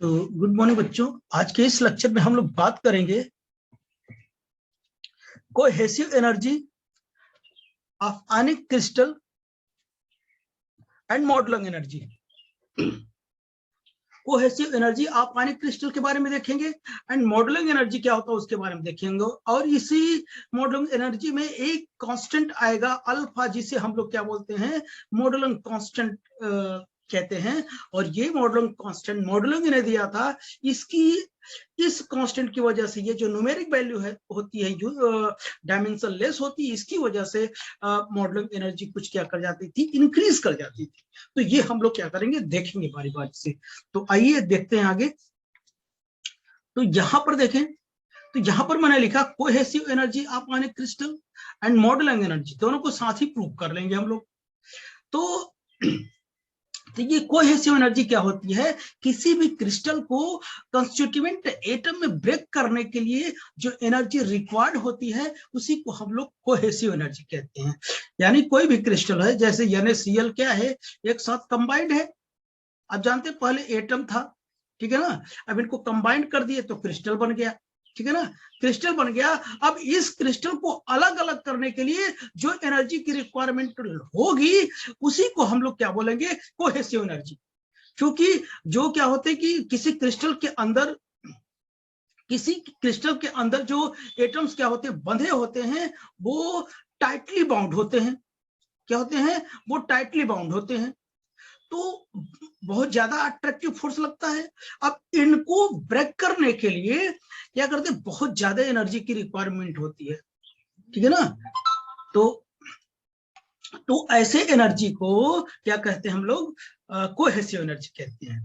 तो good morning बच्चों। आज के इस लेक्चर में हम लोग बात करेंगे cohesive energy of ionic crystal and modelling energy. Cohesive energy of ionic crystal के बारे में देखेंगे एंड मॉडलिंग एनर्जी क्या होता है उसके बारे में देखेंगे। और इसी मॉडलिंग एनर्जी में एक कांस्टेंट आएगा अल्फा, जिसे हम लोग क्या बोलते हैं, मॉडलिंग कांस्टेंट कहते हैं। और ये मॉडलिंग ने दिया था, इसकी इस कांस्टेंट की वजह से ये जो न्यूमेरिक वैल्यू है होती है जो डायमेंशन लेस होती है, इसकी वजह से मॉडलिंग एनर्जी कुछ क्या कर जाती थी, इंक्रीज कर जाती थी। तो ये हम लोग क्या करेंगे, देखेंगे बारी बारी से। तो आइए देखते हैं आगे। तो यहां पर देखें, तो यहां पर मैंने लिखा cohesive energy of ionic crystal and modelling energy, दोनों को साथ ही प्रूव कर लेंगे हम लोग। तो ये कोहेसिव एनर्जी क्या होती है, किसी भी क्रिस्टल को कंस्टिट्यूएंट एटम में ब्रेक करने के लिए जो एनर्जी रिक्वायर्ड होती है उसी को हम लोग कोहेसिव एनर्जी कहते हैं। यानी कोई भी क्रिस्टल है, जैसे NaCl क्या है, एक साथ कंबाइंड है। आप जानते हैं पहले एटम था, ठीक है ना, अब इनको कंबाइंड कर दिए तो क्रिस्टल बन गया, ठीक है ना, क्रिस्टल बन गया। अब इस क्रिस्टल को अलग अलग करने के लिए जो एनर्जी की रिक्वायरमेंट होगी उसी को हम लोग क्या बोलेंगे, कोहेसिव एनर्जी। क्योंकि जो क्या होते हैं कि किसी क्रिस्टल के अंदर जो एटम्स क्या होते हैं, बंधे होते हैं, वो टाइटली बाउंड होते हैं। क्या होते हैं, वो टाइटली बाउंड होते हैं, तो बहुत ज्यादा अट्रैक्टिव फोर्स लगता है। अब इनको ब्रेक करने के लिए क्या करते हैं, बहुत ज्यादा एनर्जी की रिक्वायरमेंट होती है, ठीक है ना। तो ऐसे एनर्जी को क्या कहते हैं हम लोग, कोहेसिव एनर्जी कहते हैं।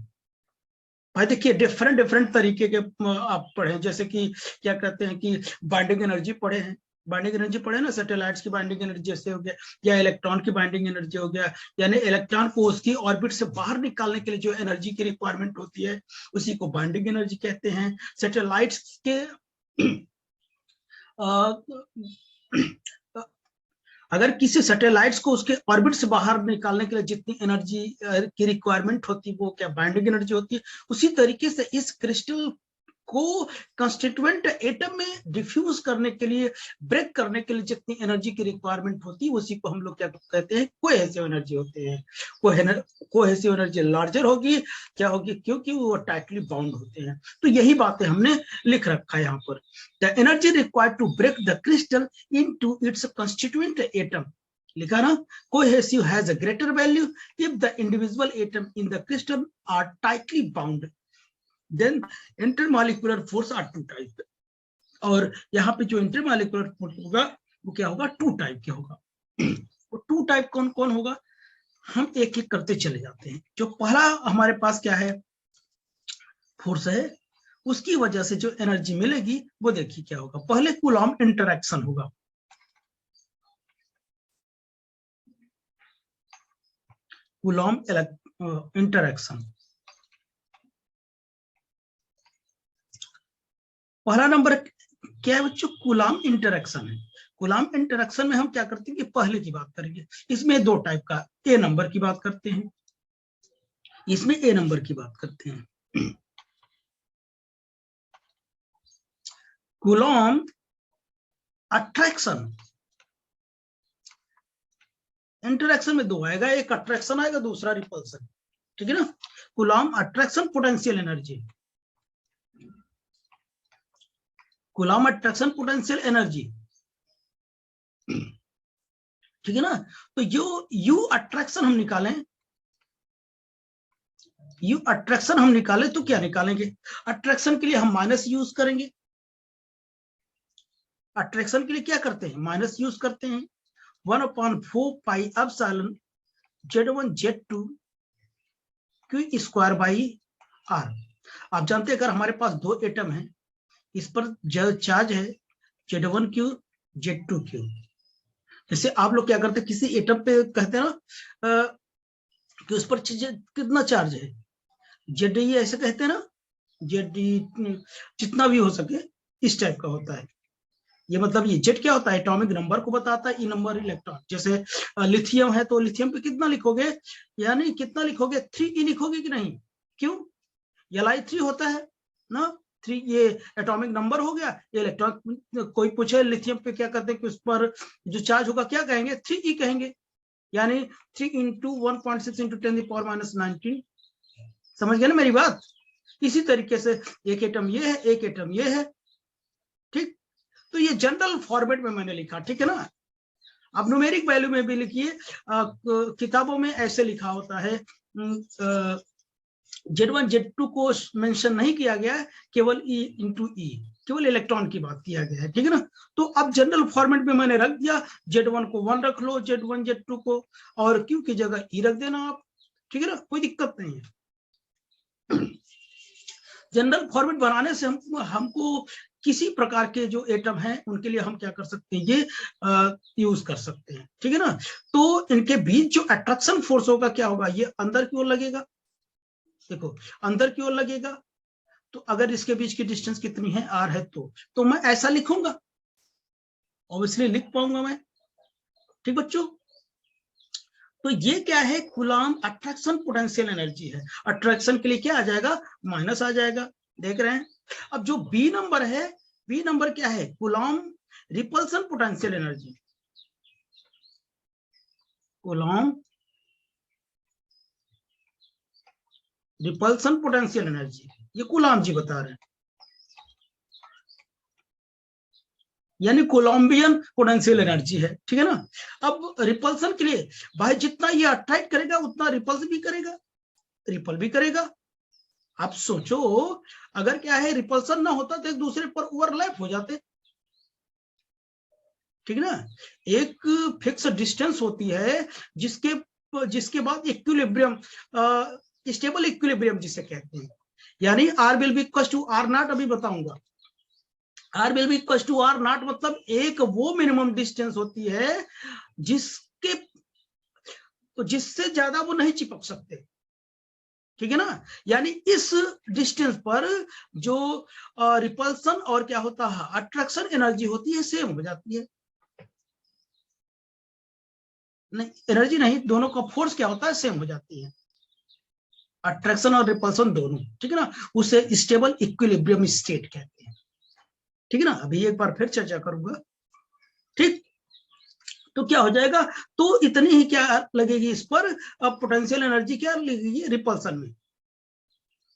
भाई देखिए, डिफरेंट तरीके के आप पढ़े, जैसे कि क्या कहते हैं कि बाइंडिंग एनर्जी पढ़े हैं, बाइंडिंग एनर्जी पढ़े ना, सैटेलाइट्स की बाइंडिंग एनर्जी जैसे हो गया, या इलेक्ट्रॉन की बाइंडिंग एनर्जी हो गया, यानी इलेक्ट्रॉन को उसकी ऑर्बिट से बाहर निकालने के लिए जो एनर्जी की रिक्वायरमेंट होती है उसी को बाइंडिंग एनर्जी कहते हैं। सैटेलाइट्स के अगर किसी सैटेलाइट्स को उसके ऑर्बिट से बाहर निकालने के लिए जितनी एनर्जी की रिक्वायरमेंट होती है वो क्या बाइंडिंग एनर्जी होती है। उसी तरीके से इस क्रिस्टल को कंस्टिट्यूएंट एटम में डिफ्यूज करने के लिए, ब्रेक करने के लिए जितनी एनर्जी की रिक्वायरमेंट होती है उसी को हम लोग क्या कहते हैं, कोहेसिव एनर्जी होते हैं। कोहेसिव एनर्जी लार्जर होगी, क्या होगी, क्योंकि वो टाइटली बाउंड होते हैं। तो यही बातें हमने लिख रखा है यहाँ पर। The energy required to break the crystal into its constituent atom, लिखा ना, cohesive has a greater value if the individual atom in the crystal are tightly bound, then intermolecular force are two type। और यहाँ पे जो intermolecular force होगा वो क्या होगा, टू टाइप के होगा। वो टू टाइप कौन कौन होगा, हम एक एक करते चले जाते हैं। जो पहला हमारे पास क्या है, फोर्स है, उसकी वजह से जो एनर्जी मिलेगी वो देखिए क्या होगा। पहले कूलॉम इंटरैक्शन होगा, कूलॉम इंटरैक्शन। पहला नंबर क्या है बच्चों, कूलॉम इंटरैक्शन है। कूलॉम इंटरैक्शन में हम क्या करते हैं कि पहले की बात करेंगे। इसमें दो टाइप का, ए नंबर की बात करते हैं, इसमें ए नंबर की बात करते हैं। कूलॉम अट्रैक्शन, इंटरैक्शन में दो आएगा, एक अट्रैक्शन आएगा, दूसरा रिपल्सन, ठीक है ना। Coulomb attraction potential energy, Coulomb attraction potential energy, ठीक है ना। तो यू अट्रैक्शन हम निकालें तो क्या निकालेंगे, अट्रैक्शन के लिए हम माइनस यूज करेंगे। अट्रैक्शन के लिए क्या करते हैं, माइनस यूज करते हैं। 1/4 pi epsilon Z1 Z2 Q square by R। आप जानते हैं अगर हमारे पास दो एटम है, इस पर चार्ज है Z1Q Z2Q। जैसे आप लोग क्या करते हैं, किसी एटम पे कहते हैं ना कि उस पर कितना चार्ज है, ZE ऐसे कहते हैं ना, ZE जितना भी हो सके इस टाइप का होता है। ये मतलब ये जेड क्या होता है, एटॉमिक नंबर को बताता है, ई नंबर इलेक्ट्रॉन। जैसे लिथियम है तो लिथियम पे कितना लिखोगे, यानी कितना लिखोगे, 3e लिखोगे कि नहीं, क्यों, Li3 होता है ना, 3 ये एटॉमिक नंबर हो गया। ये इलेक्ट्रॉन, कोई पूछे लिथियम पे क्या करते हैं कि उस पर जो चार्ज होगा क्या कहेंगे, 3e कहेंगे, यानी 3 × 1.6 × 10⁻19। समझ गए ना मेरी बात। इसी तरीके से एक एटम ये है, एक एटम ये है, ठीक। तो ये जनरल फॉर्मेट में मैंने लिखा, ठीक है ना। आप न्यूमेरिक वैल्यू में भी लिखिए, किताबों में ऐसे लिखा होता है, Z1 Z2 को मेंशन नहीं किया गया है, केवल E × E, केवल इलेक्ट्रॉन की बात किया गया है, ठीक है ना। तो अब जनरल फॉर्मेट में मैंने रख दिया, Z1 को 1 रख लो, Z1 Z2 को, और Q की जगह E रख देना आप, ठीक है ना, कोई दिक्कत नहीं है। जनरल फॉर्मेट बनाने से हमको किसी प्रकार के जो एटम हैं उनके लिए हम क्या कर सकते हैं, ये यूज कर सकते हैं, ठीक है ना। तो इनके बीच जो अट्रैक्शन फोर्स होगा क्या होगा, ये अंदर की ओर लगेगा, देखो अंदर की ओर लगेगा। तो अगर इसके बीच की डिस्टेंस कितनी है, r है, तो मैं ऐसा लिखूंगा, ऑब्वियसली लिख पाऊंगा मैं, ठीक बच्चों। तो ये क्या है, कूलम्ब अट्रैक्शन पोटेंशियल एनर्जी है। अट्रैक्शन के लिए क्या आ जाएगा, माइनस आ जाएगा, देख रहे हैं। अब जो बी नंबर है, बी नंबर क्या है, coulomb repulsion potential energy, coulomb repulsion potential energy, ये कूलम्ब जी बता रहे हैं, यानी कोलंबियन पोटेंशियल एनर्जी है, ठीक है ना। अब रिपल्सन के लिए भाई जितना ये अट्रैक्ट करेगा उतना रिपल्स भी करेगा, रिपल भी करेगा। आप सोचो, अगर क्या है रिपल्सन ना होता तो एक दूसरे पर ओवरलैप हो जाते, ठीक है ना। एक फिक्स डिस्टेंस होती है जिसके बाद इक्विलिब्रियम, स्टेबल इक्विलिब्रियम जिसे कहते हैं, यानी R will be equal to R0, अभी बताऊंगा। R will be equal to R0, मतलब एक वो मिनिमम डिस्टेंस होती है जिससे ज्यादा वो नहीं चिपक सकते, ठीक है ना। यानी इस डिस्टेंस पर जो रिपल्सन और क्या होता है, अट्रैक्शन एनर्जी होती है, सेम हो जाती है। नहीं, एनर्जी नहीं, दोनों का फोर्स क्या होता है, सेम हो जाती है, अट्रैक्शन और रिपल्सन दोनों, ठीक है ना। उसे स्टेबल इक्विलिब्रियम स्टेट कहते हैं, ठीक है ना। अभी एक बार फिर चर्चा करूंगा, ठीक। तो क्या हो जाएगा, तो इतनी ही क्या लगेगी इस पर, अब पोटेंशियल एनर्जी क्या लगेगी रिपल्सन में।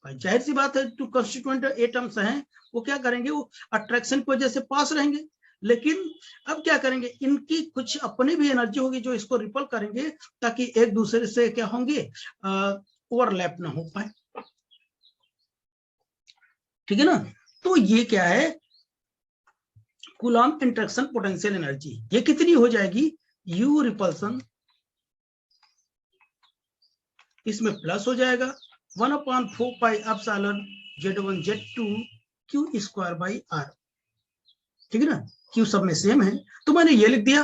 भाई जाहिर सी बात है, टू कंस्टिट्यूएंट एटम्स हैं, वो क्या करेंगे, वो अट्रैक्शन की वजह से पास रहेंगे, लेकिन अब क्या करेंगे, इनकी कुछ अपनी भी एनर्जी होगी जो इसको रिपल करेंगे, ताकि एक दूसरे से क्या होंगे, ओवरलैप ना हो पाए, ठीक है ना। तो ये क्या है, कूलम्ब इंटरेक्शन पोटेंशियल एनर्जी, ये कितनी हो जाएगी, U रिपल्सन, इसमें प्लस हो जाएगा 1/4 pi epsilon Z1 Z2 Q² R, ठीक है ना। Q सब में सेम है, तो मैंने ये लिख दिया।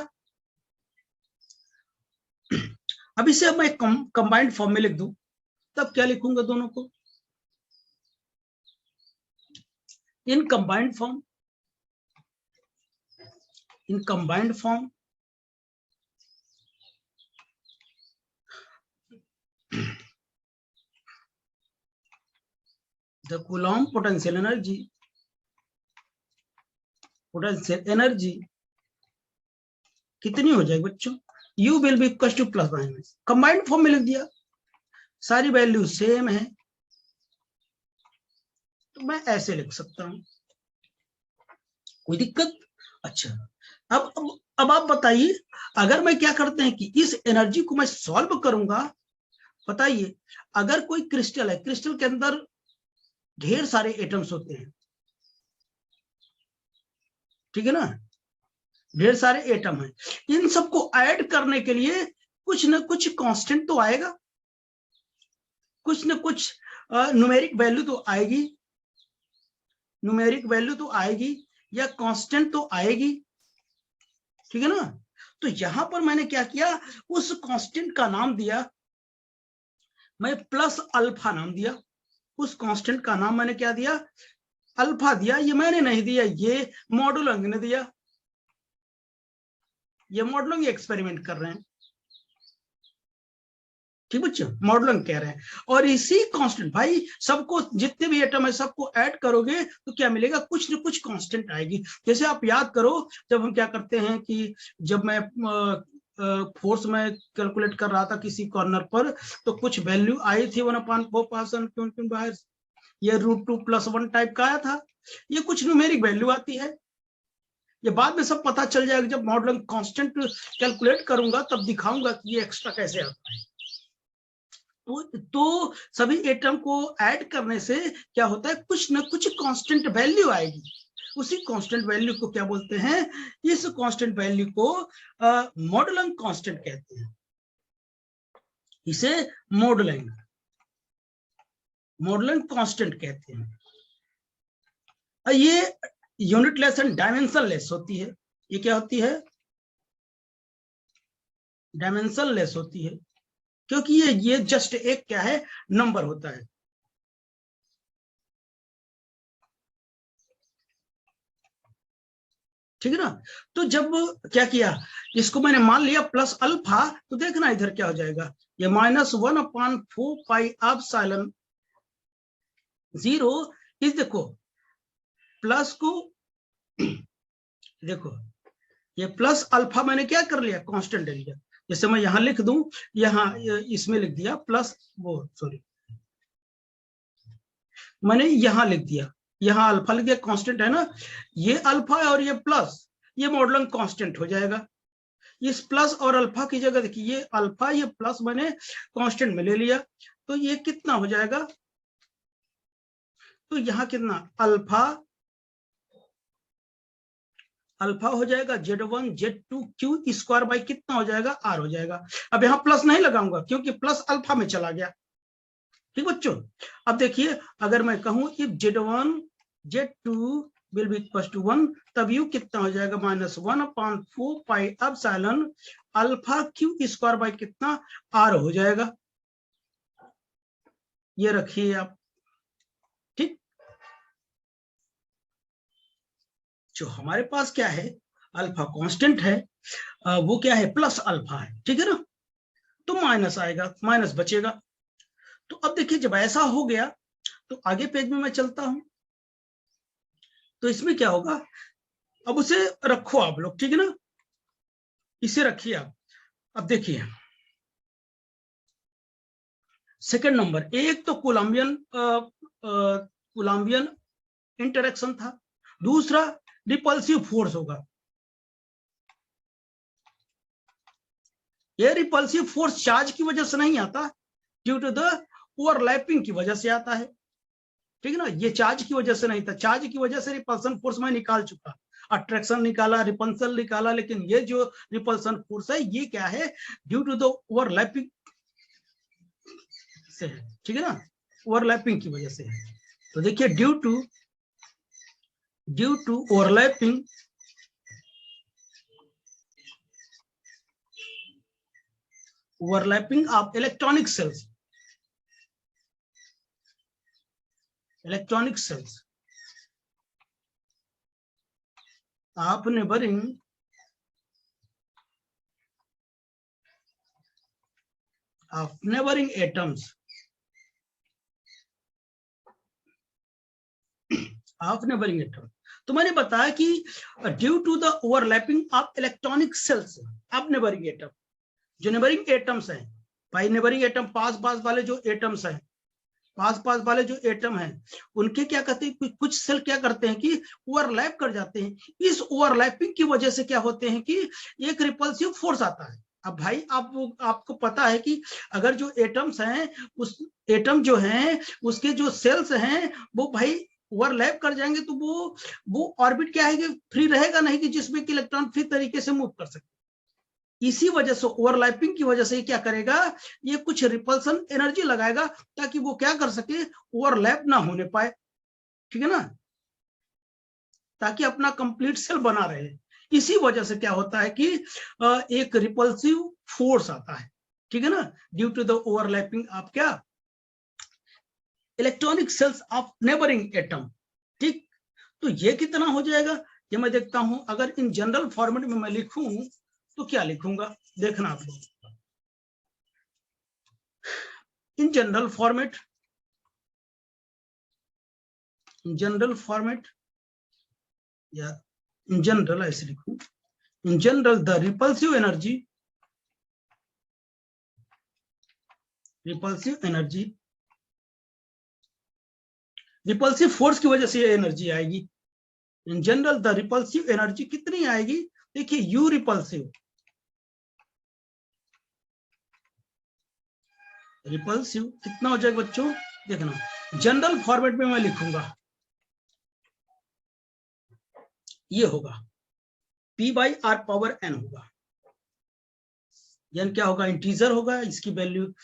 अब इसे मैं कंबाइंड फॉर्म में लिख दूं, तब क्या लिखूंगा दोनों को, in combined form, in combined form the coulomb potential energy कितनी हो जाएगी बच्चों, U will be equal two plus minus, combined form में लिख दिया, सारी वैल्यू सेम है, तो मैं ऐसे लिख सकता हूं, कोई दिक्कत। अच्छा, अब आप बताइए, अगर मैं क्या करते हैं कि इस एनर्जी को मैं सॉल्व करूंगा, बताइए, अगर कोई क्रिस्टल है, क्रिस्टल के अंदर ढेर सारे एटम्स होते हैं, ठीक है ना, ढेर सारे एटम हैं, इन सबको ऐड करने के लिए कुछ ना कुछ कांस्टेंट तो आएगा, कुछ ना कुछ न्यूमेरिक वैल्यू तो आएगी, न्यूमेरिक वैल्यू तो आएगी या कांस्टेंट तो आएगी, ठीक है ना। तो यहां पर मैंने क्या किया, उस कांस्टेंट का नाम दिया, मैं प्लस अल्फा नाम दिया, उस कांस्टेंट का नाम मैंने क्या दिया, अल्फा दिया। ये मैंने नहीं दिया, ये मॉडुलंग ने दिया, ये मॉडुलंग एक्सपेरिमेंट कर रहे हैं, ठीक बच्चों, मॉडलिंग कह रहे हैं। और इसी कांस्टेंट भाई, सबको जितने भी एटम है सबको ऐड करोगे तो क्या मिलेगा, कुछ ना कुछ कांस्टेंट आएगी। जैसे आप याद करो, जब हम क्या करते हैं कि जब मैं फोर्स में कैलकुलेट कर रहा था किसी कॉर्नर पर, तो कुछ वैल्यू आई थी 1/4 बाहर, ये √2+1 टाइप का आया था। ये कुछ न्यूमेरिक वैल्यू आती है, ये बाद में सब पता चल जाएगा। जब मॉडलिंग कांस्टेंट कैलकुलेट करूंगा तब दिखाऊंगा कि ये एक्स्ट्रा कैसे आता है। तो सभी एटम को ऐड करने से क्या होता है, कुछ ना कुछ कांस्टेंट वैल्यू आएगी। उसी कांस्टेंट वैल्यू को क्या बोलते हैं, इस कांस्टेंट वैल्यू को मॉडलिंग कांस्टेंट कहते हैं। इसे मॉडलिंग कांस्टेंट कहते हैं। ये यूनिटलेस एंड डायमेंशनलेस होती है। ये क्या होती है, डायमेंशनलेस होती है, क्योंकि ये जस्ट एक क्या है, नंबर होता है। ठीक है ना। तो जब क्या किया, इसको मैंने मान लिया प्लस अल्फा, तो देखना इधर क्या हो जाएगा, ये -1/4πε0 इस देखो प्लस को देखो, ये प्लस अल्फा मैंने क्या कर लिया, कांस्टेंट ले लिया। जैसे मैं यहां लिख दूं, यहां इसमें लिख दिया प्लस, वो सॉरी मैंने यहां लिख दिया, यहां अल्फा लिख दिया, कांस्टेंट है ना, ये अल्फा और ये प्लस, ये मॉडलिंग कांस्टेंट हो जाएगा। इस प्लस और अल्फा की जगह देखिए, ये अल्फा ये प्लस मैंने कांस्टेंट में ले लिया, तो ये कितना हो जाएगा, तो यहां कितना अल्फा हो जाएगा Z1 Z2 Q square by कितना हो जाएगा, R हो जाएगा। अब यहां प्लस नहीं लगाऊंगा क्योंकि प्लस अल्फा में चला गया। ठीक बच्चों, अब देखिए अगर मैं कहूं if Z1 Z2 will be equals to 1, तब यू कितना हो जाएगा, -1/4πε अल्फा Q स्क्वायर बाई कितना, R हो जाएगा। ये रखिए आप। ठीक, जो हमारे पास क्या है, अल्फा कांस्टेंट है, वो क्या है, प्लस अल्फा है। ठीक है ना, तो माइनस आएगा, माइनस बचेगा। तो अब देखिए जब ऐसा हो गया तो आगे पेज में मैं चलता हूं, तो इसमें क्या होगा, अब उसे रखो आप लोग, ठीक है ना, इसे रखिए आप। अब देखिए सेकंड नंबर, एक तो कोलंबियन इंटरेक्शन था, दूसरा रिपल्सिव फोर्स होगा। ये रिपल्सिव फोर्स चार्ज की वजह से नहीं आता, ड्यू टू द ओवरलैपिंग की वजह से आता है। ठीक है ना, ये चार्ज की वजह से नहीं था, चार्ज की वजह से रिपल्सन फोर्स मैं निकाल चुका, अट्रैक्शन निकाला, रिपल्सन निकाला, लेकिन ये जो रिपल्सन फोर्स है ये क्या है, ड्यू टू द ओवरलैपिंग से है। ठीक है ना, ओवरलैपिंग की वजह से है। तो देखिए due to overlapping of electronic sales of neighboring atoms तो मैंने बताया कि due to the overlapping of electronic sales of neighbouring atom, जो नेबरिंग एटम्स हैं भाई, नेबरिंग एटम पास वाले जो एटम्स हैं, पास वाले जो एटम हैं, उनके क्या कहते हैं, कुछ सेल क्या करते हैं कि ओवरलैप कर जाते हैं। इस ओवरलैपिंग की वजह से क्या होते हैं कि एक रिपल्सिव फोर्स आता है। अब भाई आपको पता है कि अगर जो एटम्स हैं, उस एटम जो हैं उसके जो सेल्स हैं वो भाई ओवरलैप कर जाएंगे, तो वो ऑर्बिट क्या है कि फ्री रहेगा नहीं, कि जिसमें कि इलेक्ट्रॉन फ्री तरीके से मूव कर सके। इसी वजह से ओवरलैपिंग की वजह से क्या करेगा, ये कुछ रिपल्सन एनर्जी लगाएगा ताकि वो क्या कर सके, ओवरलैप ना होने पाए। ठीक है ना, ताकि अपना कंप्लीट सेल बना रहे। इसी वजह से क्या होता है कि एक रिपल्सिव फोर्स आता है। ठीक है ना, due to the overlapping of क्या, electronic sales of neighbouring atom. ठीक, तो ये कितना हो जाएगा, ये मैं देखता हूं। अगर इन जनरल फॉर्मेट में मैं लिखूं तो क्या लिखूंगा, देखना आप लोग। इन जनरल फॉर्मेट, या इन जनरल ऐसे लिखूं, in general the repulsive energy, repulsive force की वजह से ये एनर्जी आएगी। In general the repulsive energy कितनी आएगी, देखिए यू रिपल्सिव कितना हो जाएगा बच्चों, देखना जनरल फॉर्मेट में मैं लिखूंगा, ये होगा P/R⁴ n होगा। n क्या होगा, इंटीजर होगा, इसकी वैल्यू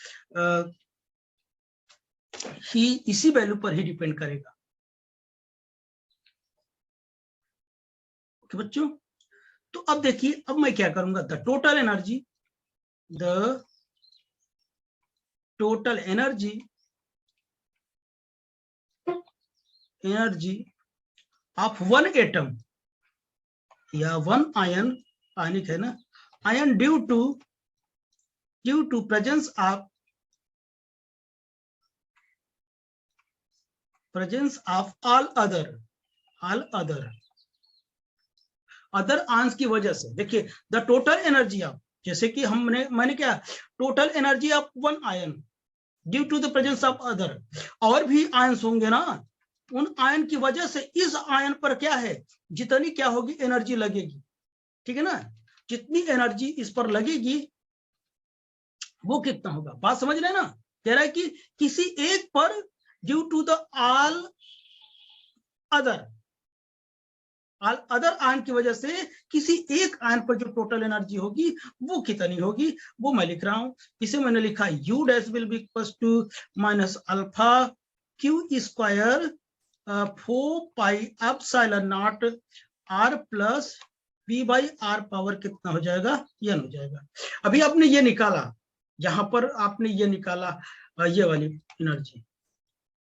ही इसी वैल्यू पर ही डिपेंड करेगा। ओके बच्चों, तो अब देखिए, अब मैं क्या करूंगा, the total energy of one atom या वन आयनिक है ना, ion due to presence of all other ions की वजह से। देखिए द टोटल एनर्जी ऑफ, जैसे कि मैंने क्या, total energy of one ion due to the presence of other, और भी आयंस होंगे ना, उन आयन की वजह से इस आयन पर क्या है, जितनी क्या होगी एनर्जी लगेगी, ठीक है ना, जितनी एनर्जी इस पर लगेगी वो कितना होगा, बात समझ रहे हैं ना। कह रहा है कि किसी एक पर due to the all other ion की वजह से किसी एक आयन पर जो टोटल एनर्जी होगी वो कितनी होगी, वो मैं लिख रहा हूं। इसे मैंने लिखा U dash will be equals to minus alpha Q square 4πε0 R plus P/R⁴ कितना हो जाएगा, n हो जाएगा। अभी आपने ये निकाला, यहां पर आपने ये निकाला, ये वाली एनर्जी,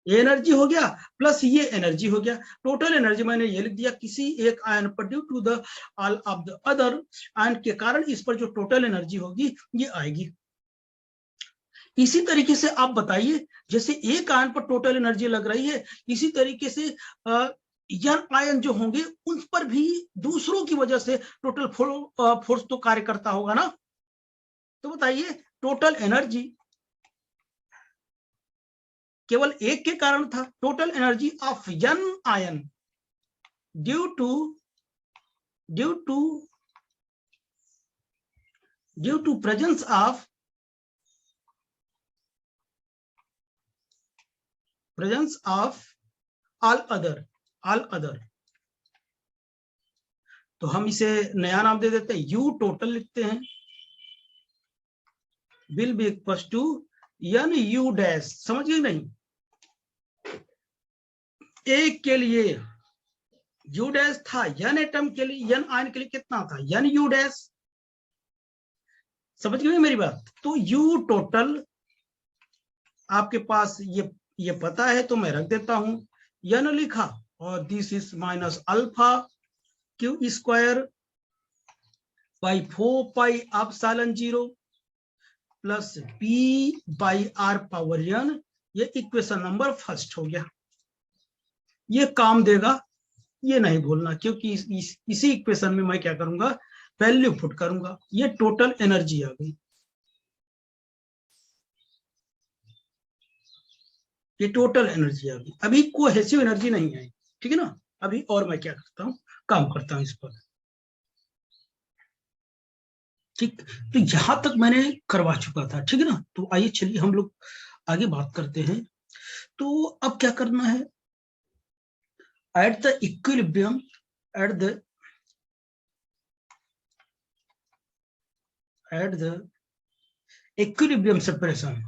ये एनर्जी हो गया प्लस ये एनर्जी हो गया, टोटल एनर्जी मैंने ये लिख दिया, किसी एक आयन पर due to the all of the other ion के कारण इस पर जो टोटल एनर्जी होगी ये आएगी। इसी तरीके से आप बताइए, जैसे एक आयन पर टोटल एनर्जी लग रही है, इसी तरीके से यन आयन जो होंगे उन पर भी दूसरों की वजह से टोटल फोर्स तो कार्य करता होगा ना। तो बताइए, टोटल एनर्जी केवल एक के कारण था, total energy of one ion due to presence of all other. तो हम इसे नया नाम दे देते हैं, यू टोटल लिखते हैं, will be equal to one U dash, समझिए नहीं, एक के लिए यू डैश था, यन एटम के लिए, यन आयन के लिए कितना था, यन यू डैश, समझ गए मेरी बात। तो यू टोटल आपके पास ये पता है तो मैं रख देता हूं, यन लिखा, और this is minus alpha Q square by 4πε0 plus P/R⁴n, ये इक्वेशन नंबर फर्स्ट हो गया। ये काम देगा, ये नहीं भूलना, क्योंकि इसी इक्वेशन में मैं क्या करूंगा, वैल्यू पुट करूंगा। ये टोटल एनर्जी आ गई, ये टोटल एनर्जी आ गई। अभी कोहेसिव एनर्जी नहीं आई, ठीक है ना। अभी और मैं क्या करता हूं, काम करता हूं इस पर, ठीक। तो यहां तक मैंने करवा चुका था, ठीक है ना। तो आइए चलिए हम लोग आगे बात करते हैं। तो अब क्या करना है, at the equilibrium, at the equilibrium separation,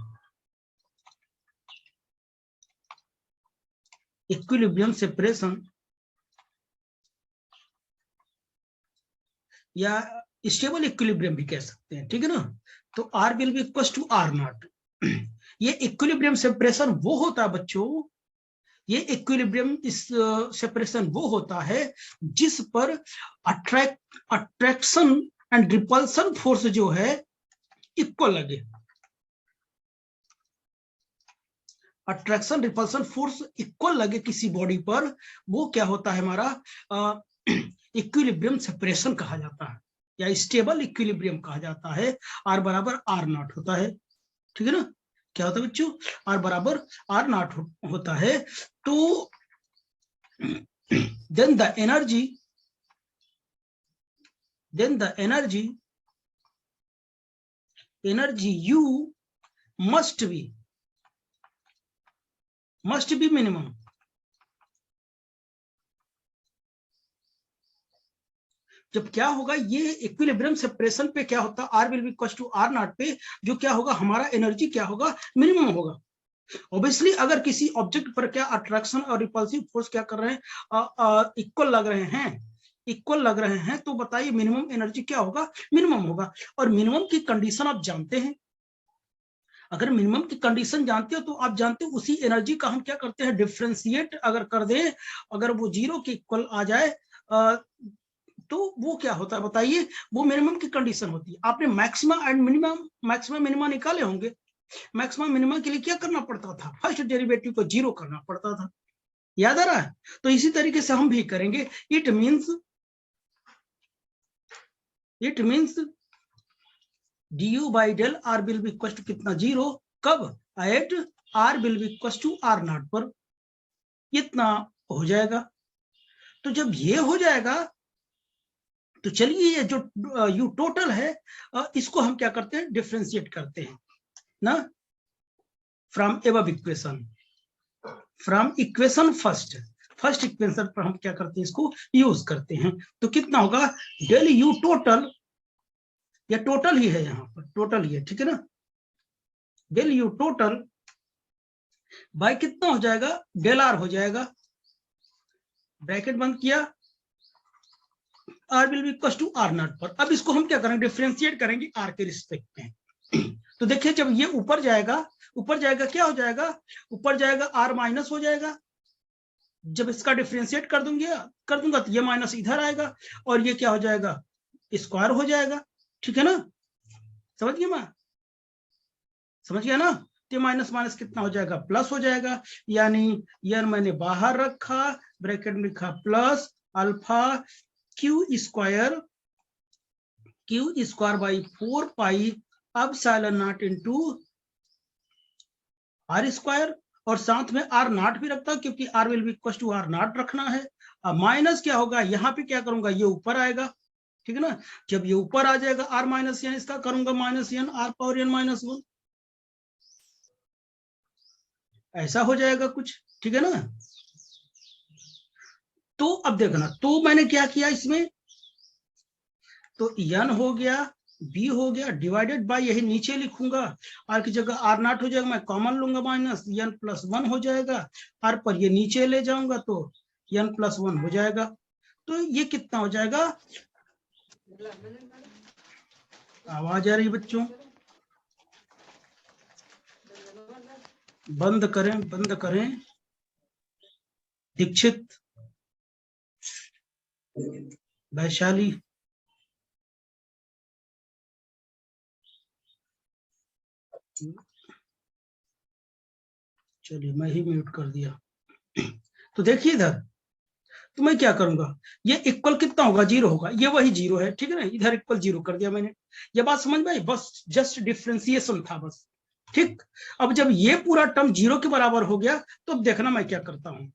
या स्टेबल इक्विलिब्रियम भी कह सकते हैं, ठीक है ना। तो R will be equal to R0। ये इक्विलिब्रियम सेपरेशन वो होता है बच्चों, ये इक्विलिब्रियम सेपरेशन वो होता है जिस पर अट्रैक्शन एंड रिपल्सन फोर्स जो है इक्वल लगे। अट्रैक्शन रिपल्सन फोर्स इक्वल लगे किसी बॉडी पर, वो क्या होता है हमारा इक्विलिब्रियम सेपरेशन कहा जाता है, या स्टेबल इक्विलिब्रियम कहा जाता है। आर बराबर आर नॉट होता है, ठीक है ना। क्या होता है बच्चों, आर बराबर आर नॉट होता है। तो then the energy U must be minimum. जब क्या होगा, ये इक्विलिब्रियम सेपरेशन पे क्या होता है, R will be equal to R nought पे, जो क्या होगा हमारा एनर्जी क्या होगा, मिनिमम होगा। ऑब्वियसली अगर किसी ऑब्जेक्ट पर क्या अट्रैक्शन और रिपल्सिव फोर्स क्या कर रहे हैं, इक्वल लग रहे हैं, तो बताइए मिनिमम एनर्जी क्या होगा, मिनिमम होगा। और मिनिमम की कंडीशन आप जानते हैं, अगर मिनिमम की कंडीशन जानते हो तो आप जानते हो उसी एनर्जी का हम क्या करते हैं, डिफ्रेंशिएट अगर कर दें, अगर वो जीरो के इक्वल आ जाए तो वो क्या होता है बताइए, वो मिनिमम की कंडीशन होती है। आपने मैक्सिमा एंड मिनिमा निकाले होंगे। मैक्सिमम मिनिमम के लिए क्या करना पड़ता था, फर्स्ट डेरिवेटिव को जीरो करना पड़ता था, याद आ रहा है। तो इसी तरीके से हम भी करेंगे। It means du by del R will be equal to कितना, जीरो। कब, at R will be equal to R nought पर, इतना हो जाएगा। तो जब ये हो जाएगा तो चलिए ये जो यू टोटल है इसको हम क्या करते हैं, डिफ्रेंशिएट करते हैं ना, from above equation first equation पर हम क्या करते हैं, इसको यूज करते हैं। तो कितना होगा, डेल यू टोटल, या टोटल ही है, यहाँ पर टोटल ही है, ठीक है ना। डेल यू टोटल बाय कितना हो जाएगा, डेल आर हो जाएगा, ब्रैकेट बंद किया, R will be equal to R nought पर। अब इसको हम क्या करेंगे, डिफरेंशिएट करेंगे आर के रिस्पेक्ट में। तो देखिए जब ये ऊपर जाएगा क्या हो जाएगा, ऊपर जाएगा आर माइनस हो जाएगा। जब इसका डिफरेंशिएट कर दूंगा तो ये माइनस इधर आएगा, और ये क्या हो जाएगा, स्क्वायर हो जाएगा, ठीक है ना। समझ गया ना। तो माइनस माइनस कितना हो जाएगा, प्लस हो जाएगा। यानी यार मैंने बाहर रखा, ब्रैकेट में लिखा plus alpha Q square by 4 pi epsilon nought into R square, और साथ में आर नॉट भी रखता क्योंकि R will be equal to R nought रखना है। अब माइनस क्या होगा, यहाँ पे क्या करूंगा, ये ऊपर आएगा, ठीक है ना। जब ये ऊपर आ जाएगा आर माइनस एन, इसका करूंगा minus N R power N minus 1, ऐसा हो जाएगा कुछ, ठीक है ना। तो अब देखना, तो मैंने क्या किया इसमें, तो एन हो गया, बी हो गया, डिवाइडेड बाय, यही नीचे लिखूंगा, आर की जगह आर नॉट हो जाएगा, मैं कॉमन लूंगा, माइनस एन प्लस 1 हो जाएगा, आर पर ये नीचे ले जाऊंगा तो एन प्लस 1 हो जाएगा। तो ये कितना हो जाएगा, आवाज आ रही बच्चों, बंद करें। दीक्षित, वैशाली, चलिए मैं ही म्यूट कर दिया। तो देखिए इधर, तो मैं क्या करूंगा, ये इक्वल कितना होगा, जीरो होगा, ये वही जीरो है, ठीक है ना। इधर इक्वल जीरो कर दिया मैंने, ये बात समझ में आई, बस जस्ट डिफ्रेंसिएशन था बस, ठीक। अब जब ये पूरा टर्म जीरो के बराबर हो गया, तो अब देखना मैं क्या करता हूं,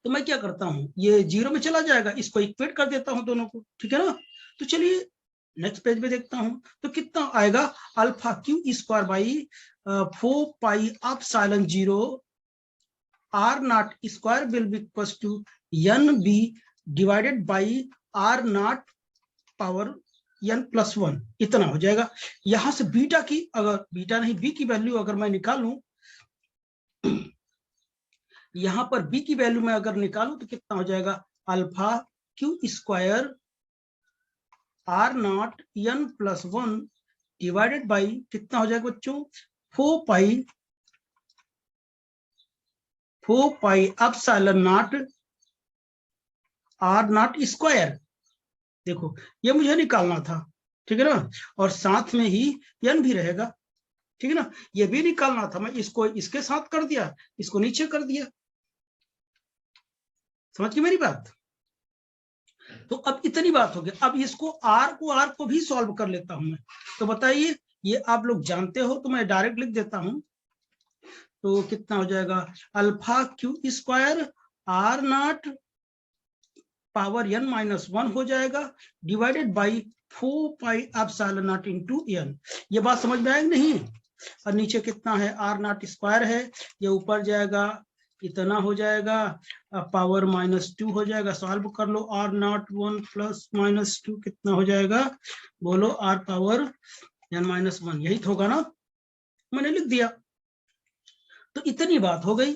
तो मैं क्या करता हूं, ये जीरो में चला जाएगा, इसको इक्वेट कर देता हूं दोनों को, ठीक है ना। तो चलिए नेक्स्ट पेज पे देखता हूं, तो कितना आएगा, alpha Q square by 4 pi epsilon 0 R nought square will be equal to N B divided by R nought power N plus 1, इतना हो जाएगा। यहां से बीटा की, अगर बीटा नहीं बी की वैल्यू अगर मैं निकालूं, यहां पर बी की वैल्यू में अगर निकालूं तो कितना हो जाएगा, alpha Q square R nought N plus 1 divided by कितना हो जाएगा बच्चों, 4 pi epsilon nought R nought square. देखो ये मुझे निकालना था, ठीक है ना, और साथ में ही एन भी रहेगा, ठीक है ना, ये भी निकालना था, मैं इसको इसके साथ कर दिया, इसको नीचे कर दिया। समझ गए मेरी बात? तो अब इतनी बात हो गई। अब इसको आर को भी सॉल्व कर लेता हूं मैं। तो बताइए, ये आप लोग जानते हो तो मैं डायरेक्ट लिख देता हूं। तो कितना हो जाएगा, alpha Q square R nought power n minus 1 हो जाएगा divided by 4 pi epsilon nought into n। ये बात समझ में आएगी नहीं? और नीचे कितना है, आर नॉट स्क्वायर है, ये ऊपर जाएगा, इतना हो जाएगा, पावर -2 हो जाएगा। सॉल्व कर लो, आर नॉट 1 प्लस -2 कितना हो जाएगा, बोलो, आर पावर n-1, यही तो होगा ना, मैंने लिख दिया। तो इतनी बात हो गई।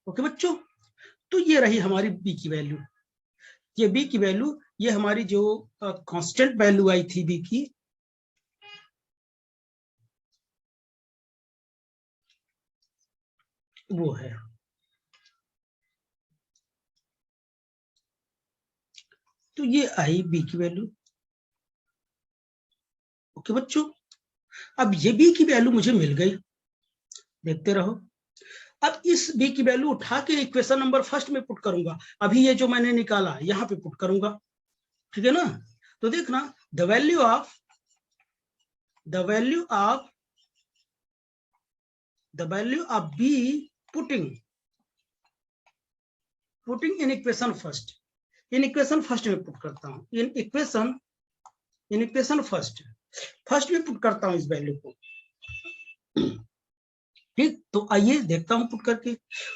ओके बच्चों, तो ये रही हमारी बी की वैल्यू। ये बी की वैल्यू, ये हमारी जो कांस्टेंट वैल्यू आई थी बी की, वो है। तो ये आई बी की वैल्यू। ओके बच्चों, अब ये बी की वैल्यू मुझे मिल गई, देखते रहो। अब इस बी की वैल्यू उठा के इक्वेशन नंबर फर्स्ट में पुट करूंगा। अभी ये जो मैंने निकाला यहां पे पुट करूंगा, ठीक है ना। तो देखना, the value of be putting in equation first, in equation first में पुट करता हूं, इन इक्वेशन फर्स्ट में पुट करता हूं इस वैल्यू को। ठीक, तो आइए देखता हूं पुट करके।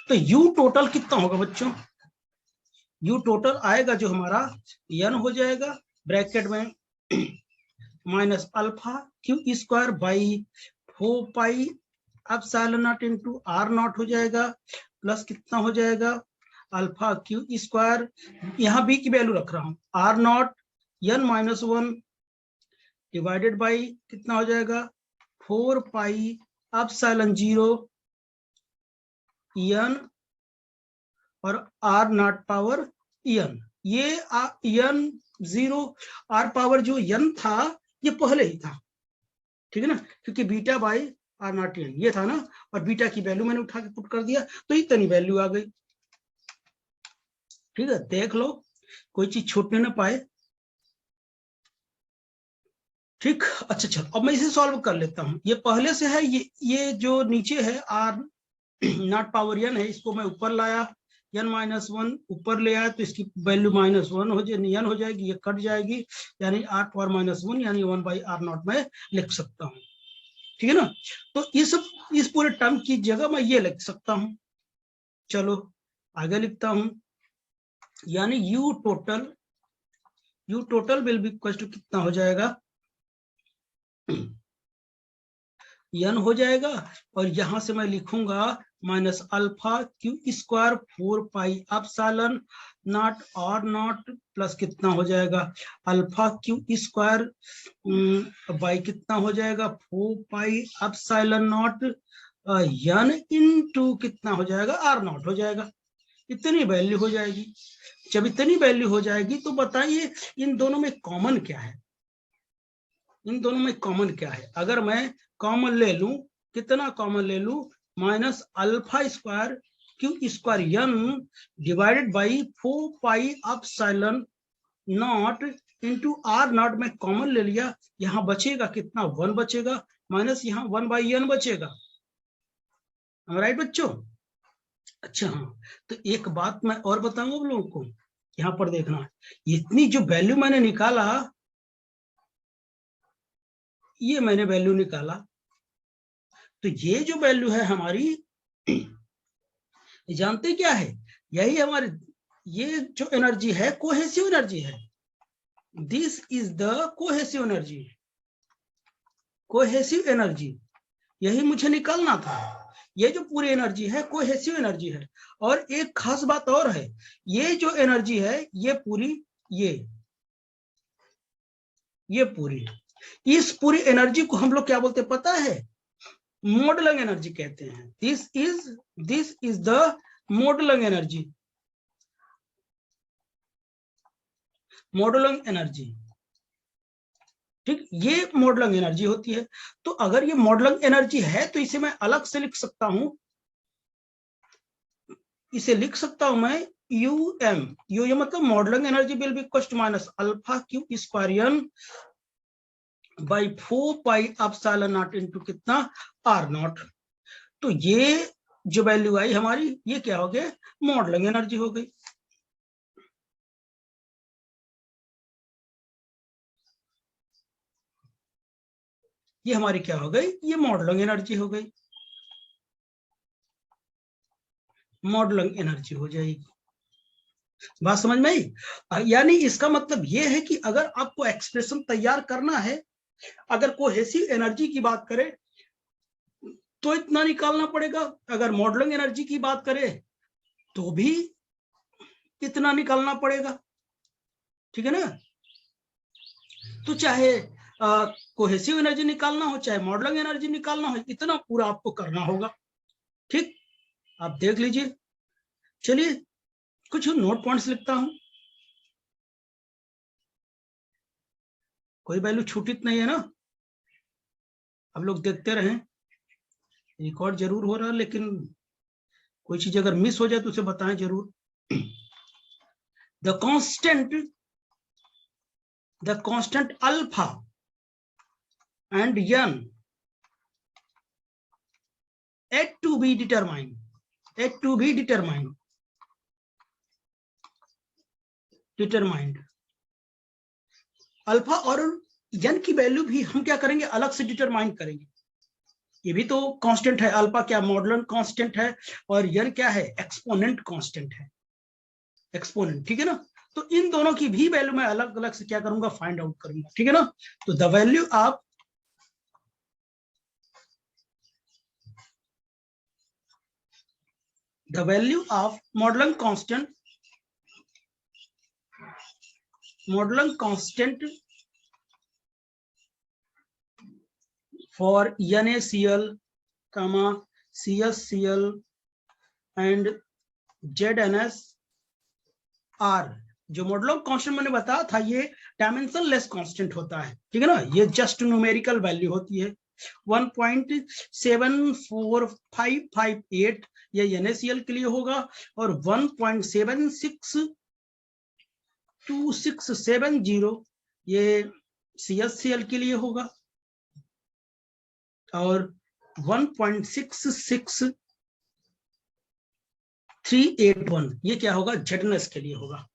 तो यू टोटल कितना होगा बच्चों, यू टोटल आएगा जो हमारा n हो जाएगा ब्रैकेट में minus alpha Q square by 4 pi epsilon nought into R nought हो जाएगा, प्लस कितना हो जाएगा, अल्फा क्यू स्क्वायर, यहाँ बी की वैल्यू रख रहा हूं, are not n-1 divided by कितना हो जाएगा, 4 पाई एप्सिलॉन 0 n और आर नॉट पावर n। ये n 0 आर पावर जो n था ये पहले ही था, ठीक है ना, क्योंकि beta by R nought n ये था ना, और बीटा की वैल्यू मैंने उठा के पुट कर दिया, तो इतनी वैल्यू आ गई। ठीक है, देख लो कोई चीज छूटने ना पाए। ठीक, अच्छा चलो, अब मैं इसे सॉल्व कर लेता हूं। ये पहले से है, ये जो नीचे है आर नॉट पावर n है, इसको मैं ऊपर लाया, n-1 ऊपर ले आया, तो इसकी वैल्यू -1 हो जाएगी, n हो जाएगी, ये कट जाएगी, यानी r पावर -1 यानी 1/r0 में लिख सकता हूँ, ठीक है ना। तो इस पूरे टर्म की जगह मैं ये लिख सकता हूँ। चलो आगे लिखता हूँ, यानी U total will be equal to कितना हो जाएगा, n हो जाएगा, और यहां से मैं लिखूंगा minus alpha Q square 4 pi epsilon nought R nought plus कितना हो जाएगा, अल्फा क्यू स्क्वायर बाई कितना हो जाएगा, 4 pi epsilon not n into कितना हो जाएगा, आर नॉट हो जाएगा। इतनी वैल्यू हो जाएगी। जब इतनी वैल्यू हो जाएगी तो बताइए इन दोनों में कॉमन क्या है, इन दोनों में कॉमन क्या है। अगर मैं कॉमन ले लूं, कितना कॉमन ले लूं, minus alpha square Q square n divided by 4 pi epsilon nought into R nought में कॉमन ले लिया, यहां बचेगा कितना, 1 बचेगा, माइनस यहाँ 1/n बचेगा। राइट बच्चों? अच्छा हाँ, तो एक बात मैं और बताऊंगा आप लोगों को, यहाँ पर देखना, इतनी जो वैल्यू मैंने निकाला, ये मैंने वैल्यू निकाला, तो ये जो वैल्यू है हमारी, जानते क्या है, यही हमारी ये जो एनर्जी है कोहेसिव एनर्जी है। This is the cohesive energy, यही मुझे निकालना था। ये जो पूरी एनर्जी है कोहेसिव एनर्जी है। और एक खास बात और है, ये जो एनर्जी है ये पूरी, ये पूरी, इस पूरी एनर्जी को हम लोग क्या बोलते हैं पता है, मॉडलिंग एनर्जी कहते हैं। This is the modelling energy. ठीक, ये मॉडलिंग एनर्जी होती है। तो अगर ये मॉडलिंग एनर्जी है तो इसे मैं अलग से लिख सकता हूं, इसे लिख सकता हूं मैं UM, यू मतलब Madelung energy will be equal to minus alpha Q square N by 4 pi epsilon nought into कितना R0। तो ये जो वैल्यू आई हमारी, ये क्या हो गया, मॉडलिंग एनर्जी हो गई। ये हमारी क्या हो गई, ये मॉडलिंग एनर्जी हो गई, मॉडलिंग एनर्जी हो जाएगी। बात समझ में आई? यानी इसका मतलब ये है कि अगर आपको एक्सप्रेशन तैयार करना है, अगर कोहेसिव एनर्जी की बात करें तो इतना निकालना पड़ेगा, अगर मॉडलिंग एनर्जी की बात करें तो भी इतना निकालना पड़ेगा, ठीक है ना। तो चाहे कोहेसिव एनर्जी निकालना हो, चाहे मॉडलिंग एनर्जी निकालना हो, इतना पूरा आपको करना होगा। ठीक, आप देख लीजिए। चलिए कुछ नोट पॉइंट्स लिखता हूं, कोई वैल्यू छूटित नहीं है ना, अब लोग देखते रहें, रिकॉर्ड जरूर हो रहा है, लेकिन कोई चीज अगर मिस हो जाए तो उसे बताएं जरूर। The constant alpha and n at to be determined alpha और n की वैल्यू भी हम क्या करेंगे, अलग से डिटरमाइन करेंगे। ये भी तो कांस्टेंट है, अल्फा क्या मॉडलिंग कांस्टेंट है, और n क्या है, एक्सपोनेंट कांस्टेंट है, एक्सपोनेंट, ठीक है ना। तो इन दोनों की भी वैल्यू मैं अलग अलग से क्या करूंगा, फाइंड आउट करूंगा, ठीक है ना। तो the value of modelling constant for NaCl, CsCl and ZnS R, जो मॉडलिंग कांस्टेंट मैंने बताया था, ये डायमेंशन लेस कांस्टेंट होता है, ठीक है ना। ये जस्ट न्यूमेरिकल वैल्यू होती है। 1.74558 ये NaCl के लिए होगा, और 1.762670 ये CsCl के लिए होगा, और 1.66381 ये क्या होगा, ZnS के लिए होगा।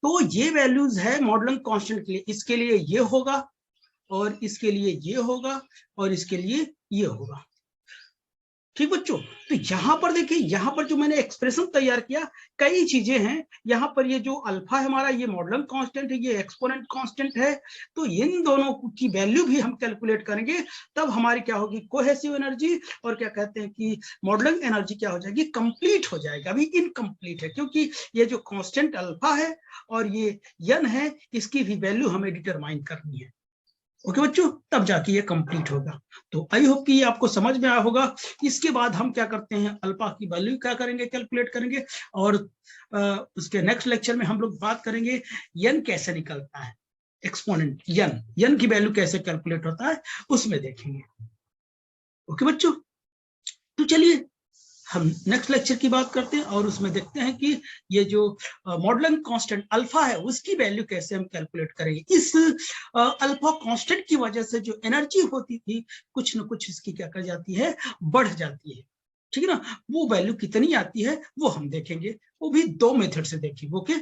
तो ये वैल्यूज है मॉडलिंग कांस्टेंट के लिए, इसके लिए ये होगा, और इसके लिए ये होगा, और इसके लिए ये होगा। ठीक बच्चों, तो यहाँ पर देखिए, यहाँ पर जो मैंने एक्सप्रेशन तैयार किया, कई चीजें हैं यहाँ पर। ये जो अल्फा है हमारा, ये मॉडलिंग कांस्टेंट है, ये एक्सपोनेंट कांस्टेंट है। तो इन दोनों की वैल्यू भी हम कैलकुलेट करेंगे, तब हमारी क्या होगी, कोहेसिव एनर्जी, और क्या कहते हैं कि मॉडलिंग एनर्जी क्या हो जाएगी, कंप्लीट हो जाएगा। अभी इनकम्प्लीट है, क्योंकि ये जो कांस्टेंट अल्फा है और ये n है, इसकी भी वैल्यू हमें डिटरमाइन करनी है। ओके बच्चों, तब जाके ये कंप्लीट होगा। तो आई होप कि ये आपको समझ में आया होगा। इसके बाद हम क्या करते हैं, अल्फा की वैल्यू क्या करेंगे, कैलकुलेट करेंगे, और उसके नेक्स्ट लेक्चर में हम लोग बात करेंगे n कैसे निकलता है, एक्सपोनेंट n की वैल्यू कैसे कैलकुलेट होता है, उसमें देखेंगे। ओके बच्चों, तो चलिए हम नेक्स्ट लेक्चर की बात करते हैं, और उसमें देखते हैं कि ये जो मॉडलिंग कांस्टेंट अल्फा है, उसकी वैल्यू कैसे हम कैलकुलेट करेंगे। इस अल्फा कांस्टेंट की वजह से जो एनर्जी होती थी, कुछ न कुछ इसकी क्या कर जाती है, बढ़ जाती है, ठीक है ना। वो वैल्यू कितनी आती है वो हम देखेंगे, वो भी 2 मेथड से देखेंगे। ओके।